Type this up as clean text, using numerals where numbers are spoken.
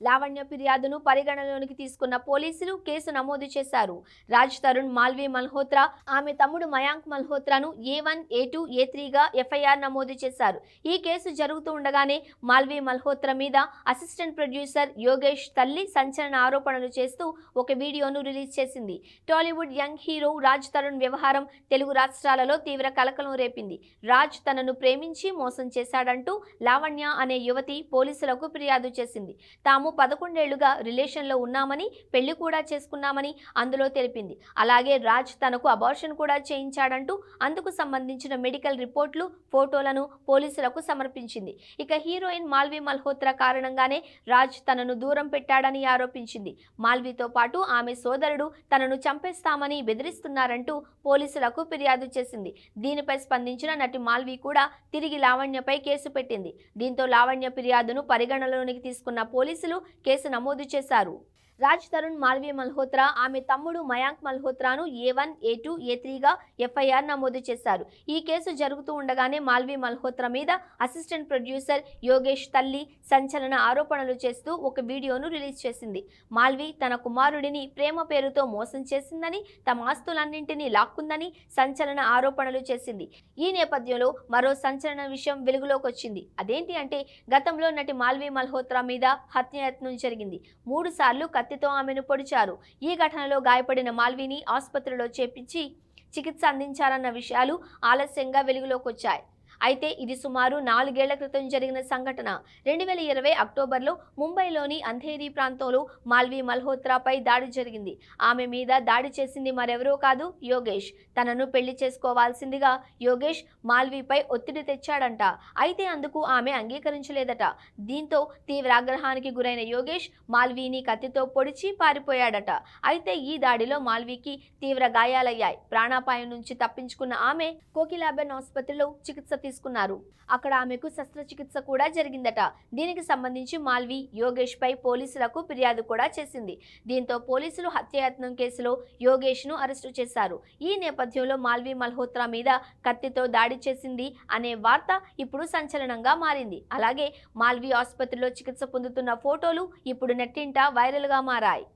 లావణ్య ఫిర్యాదును పరిగణనలోకి తీసుకున్న పోలీసులు కేసు నమోదు చేశారు. రాజ్ తరుణ్, మాల్వి మల్హోత్రా, ఆమె తమ్ముడు మయాంక్ మల్హోత్రాను A1, A2, A3గా ఎఫ్ఐఆర్ నమోదు చేశారు. ఈ కేసు జరుగుతూ ఉండగానే మాల్వి మల్హోత్రా మీద అసిస్టెంట్ ప్రొడ్యూసర్ యోగేష్ తల్లి సంచలన ఆరోపణలు చేస్తూ ఒక వీడియోను రిలీజ్ చేసింది. టాలీవుడ్ యంగ్ హీరో రాజ్ తరుణ్ వ్యవహారం తెలుగు రాష్ట్రాలలో తీవ్ర కలకలం రేపింది. రాజ్ తనను ప్రేమించి మోసం చేశాడంటూ లావణ్య అనే యువతి పోలీసులకు ఫిర్యాదు చేసింది. తాము 11 ఏళ్లుగా రిలేషన్లో ఉన్నామని, పెళ్లి కూడా చేసుకున్నామని అందులో తెలిపింది. అలాగే రాజ్ తనకు అబార్షన్ కూడా చేయించాడంటూ అందుకు సంబంధించిన మెడికల్ రిపోర్ట్లు, ఫోటోలను పోలీసులకు సమర్పించింది. ఇక హీరోయిన్ మాల్వి మల్హోత్రా కారణంగానే రాజ్ తనను దూరం పెట్టాడని ఆరోపించింది. మాల్వితో పాటు ఆమె సోదరుడు తనను చంపేస్తామని బెదిరిస్తున్నారంటూ పోలీసులకు ఫిర్యాదు చేసింది. దీనిపై స్పందించిన నటి మాల్వి కూడా తిరిగి లావణ్యపై కేసు పెట్టింది. దీంతో లావణ్య ఫిర్యాదును పరిగణనలోకి తీసుకున్న పోలీసులు కేసు నమోదు చేశారు. రాజ్ తరుణ్, మాల్వి మల్హోత్రా, ఆమె తమ్ముడు మయాంక్ మల్హోత్రాను A1, A2, A3గా ఎఫ్ఐఆర్ నమోదు చేశారు. ఈ కేసు జరుగుతూ ఉండగానే మాల్వి మల్హోత్రా మీద అసిస్టెంట్ ప్రొడ్యూసర్ యోగేష్ తల్లి సంచలన ఆరోపణలు చేస్తూ ఒక వీడియోను రిలీజ్ చేసింది. మాల్వి తన కుమారుడిని ప్రేమ పేరుతో మోసం చేసిందని, తమ ఆస్తులన్నింటినీ లాక్కుందని సంచలన ఆరోపణలు చేసింది. ఈ నేపథ్యంలో మరో సంచలన విషయం వెలుగులోకి వచ్చింది. అదేంటి అంటే గతంలో నటి మాల్వి మల్హోత్రా మీద హత్యాయత్నం జరిగింది. 3 సార్లు కత్తితో ఆమెను పొడిచారు. ఈ ఘటనలో గాయపడిన మాల్విని ఆసుపత్రిలో చేర్పించి చికిత్స అందించారన్న విషయాలు ఆలస్యంగా వెలుగులోకి వచ్చాయి. అయితే ఇది సుమారు 4 ఏళ్ల క్రితం జరిగిన సంఘటన. 2020 అక్టోబర్లో ముంబైలోని అంధేరి ప్రాంతంలో మాల్వి మల్హోత్రాపై దాడి జరిగింది. ఆమె మీద దాడి చేసింది మరెవరో కాదు, యోగేష్. తనను పెళ్లి చేసుకోవాల్సిందిగా యోగేష్ మాల్విపై ఒత్తిడి తెచ్చాడంట. అయితే అందుకు ఆమె అంగీకరించలేదట. దీంతో తీవ్ర ఆగ్రహానికి గురైన యోగేష్ మాల్విని కత్తితో పొడిచి పారిపోయాడట. అయితే ఈ దాడిలో మాల్వికి తీవ్ర గాయాలయ్యాయి. ప్రాణాపాయం నుంచి తప్పించుకున్న ఆమె కోకిలాబెన్ ఆసుపత్రిలో చికిత్స తీసుకున్నారు. అక్కడ ఆమెకు శస్త్రచికిత్స కూడా జరిగిందట. దీనికి సంబంధించి మాల్వి యోగేష్ పై పోలీసులకు ఫిర్యాదు కూడా చేసింది. దీంతో పోలీసులు హత్యాయత్నం కేసులో యోగేష్ ను అరెస్టు చేశారు. ఈ నేపథ్యంలో మాల్వి మల్హోత్రా మీద కత్తితో దాడి చేసింది అనే వార్త ఇప్పుడు సంచలనంగా మారింది. అలాగే మాల్వి ఆసుపత్రిలో చికిత్స పొందుతున్న ఫోటోలు ఇప్పుడు నెట్టింట వైరల్ గా మారాయి.